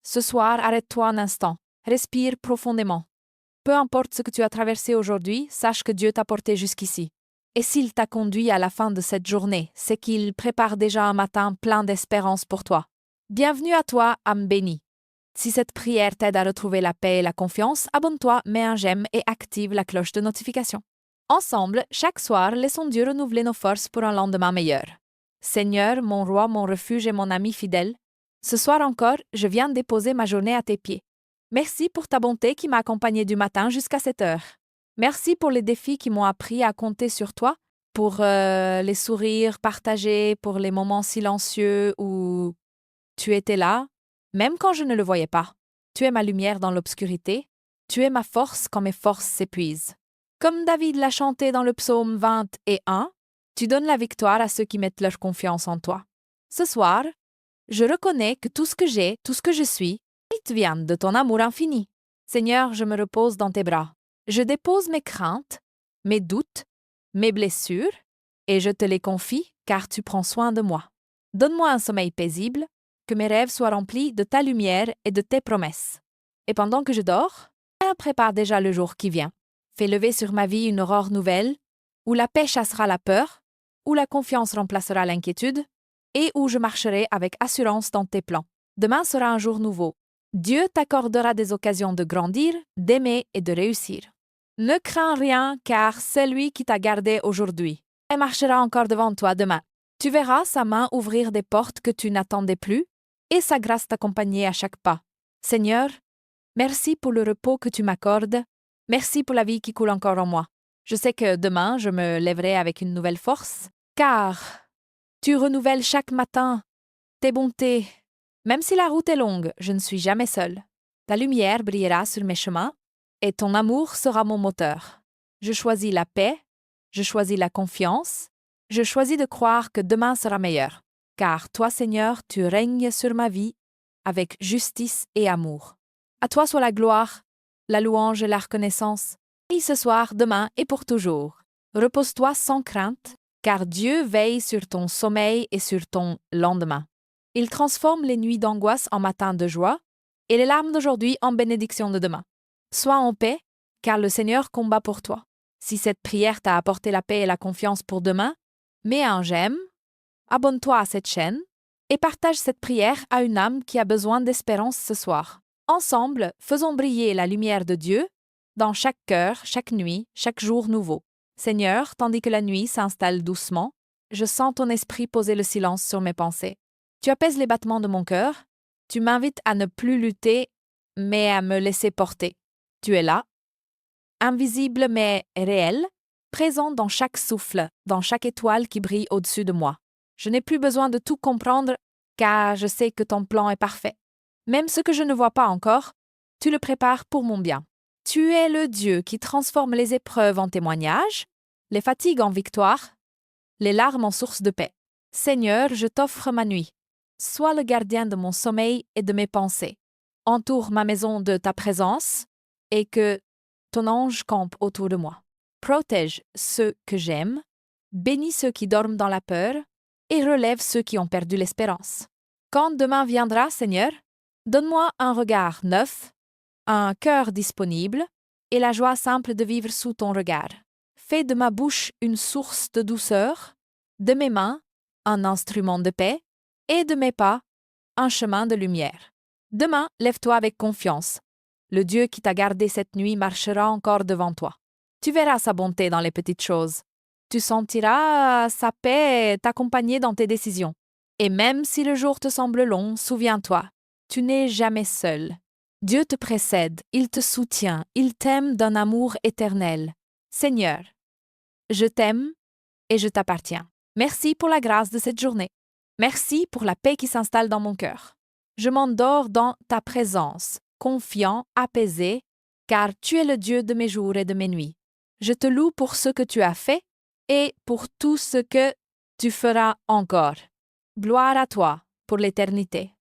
Ce soir, arrête-toi un instant. Respire profondément. Peu importe ce que tu as traversé aujourd'hui, sache que Dieu t'a porté jusqu'ici. Et s'il t'a conduit à la fin de cette journée, c'est qu'il prépare déjà un matin plein d'espérance pour toi. Bienvenue à toi, âme bénie. Si cette prière t'aide à retrouver la paix et la confiance, abonne-toi, mets un j'aime et active la cloche de notification. Ensemble, chaque soir, laissons Dieu renouveler nos forces pour un lendemain meilleur. Seigneur, mon roi, mon refuge et mon ami fidèle, ce soir encore, je viens déposer ma journée à tes pieds. Merci pour ta bonté qui m'a accompagnée du matin jusqu'à cette heure. Merci pour les défis qui m'ont appris à compter sur toi, pour les sourires partagés, pour les moments silencieux où tu étais là, même quand je ne le voyais pas. Tu es ma lumière dans l'obscurité, tu es ma force quand mes forces s'épuisent. Comme David l'a chanté dans le psaume 21, tu donnes la victoire à ceux qui mettent leur confiance en toi. Ce soir, je reconnais que tout ce que j'ai, tout ce que je suis, il vient de ton amour infini. Seigneur, je me repose dans tes bras. Je dépose mes craintes, mes doutes, mes blessures, et je te les confie car tu prends soin de moi. Donne-moi un sommeil paisible, que mes rêves soient remplis de ta lumière et de tes promesses. Et pendant que je dors, prépare déjà le jour qui vient. Fais lever sur ma vie une aurore nouvelle, où la paix chassera la peur, où la confiance remplacera l'inquiétude, et où je marcherai avec assurance dans tes plans. Demain sera un jour nouveau. Dieu t'accordera des occasions de grandir, d'aimer et de réussir. Ne crains rien, car celui qui t'a gardé aujourd'hui et marchera encore devant toi demain. Tu verras sa main ouvrir des portes que tu n'attendais plus, et sa grâce t'accompagner à chaque pas. Seigneur, merci pour le repos que tu m'accordes. Merci pour la vie qui coule encore en moi. Je sais que demain, je me lèverai avec une nouvelle force, car tu renouvelles chaque matin tes bontés. Même si la route est longue, je ne suis jamais seule. Ta lumière brillera sur mes chemins, et ton amour sera mon moteur. Je choisis la paix, je choisis la confiance, je choisis de croire que demain sera meilleur, car toi, Seigneur, tu règnes sur ma vie avec justice et amour. À toi soit la gloire, la louange et la reconnaissance, et ce soir, demain et pour toujours. Repose-toi sans crainte, car Dieu veille sur ton sommeil et sur ton lendemain. Il transforme les nuits d'angoisse en matins de joie et les larmes d'aujourd'hui en bénédictions de demain. Sois en paix, car le Seigneur combat pour toi. Si cette prière t'a apporté la paix et la confiance pour demain, mets un j'aime, abonne-toi à cette chaîne et partage cette prière à une âme qui a besoin d'espérance ce soir. Ensemble, faisons briller la lumière de Dieu dans chaque cœur, chaque nuit, chaque jour nouveau. Seigneur, tandis que la nuit s'installe doucement, je sens ton esprit poser le silence sur mes pensées. Tu apaises les battements de mon cœur, tu m'invites à ne plus lutter, mais à me laisser porter. Tu es là, invisible mais réel, présent dans chaque souffle, dans chaque étoile qui brille au-dessus de moi. Je n'ai plus besoin de tout comprendre, car je sais que ton plan est parfait. Même ce que je ne vois pas encore, tu le prépares pour mon bien. Tu es le Dieu qui transforme les épreuves en témoignages, les fatigues en victoire, les larmes en source de paix. Seigneur, je t'offre ma nuit. Sois le gardien de mon sommeil et de mes pensées. Entoure ma maison de ta présence et que ton ange campe autour de moi. Protège ceux que j'aime, bénis ceux qui dorment dans la peur et relève ceux qui ont perdu l'espérance. Quand demain viendra, Seigneur, donne-moi un regard neuf, un cœur disponible et la joie simple de vivre sous ton regard. Fais de ma bouche une source de douceur, de mes mains un instrument de paix et de mes pas un chemin de lumière. Demain, lève-toi avec confiance. Le Dieu qui t'a gardé cette nuit marchera encore devant toi. Tu verras sa bonté dans les petites choses. Tu sentiras sa paix t'accompagner dans tes décisions. Et même si le jour te semble long, souviens-toi, tu n'es jamais seul. Dieu te précède, il te soutient, il t'aime d'un amour éternel. Seigneur, je t'aime et je t'appartiens. Merci pour la grâce de cette journée. Merci pour la paix qui s'installe dans mon cœur. Je m'endors dans ta présence, confiant, apaisé, car tu es le Dieu de mes jours et de mes nuits. Je te loue pour ce que tu as fait et pour tout ce que tu feras encore. Gloire à toi pour l'éternité.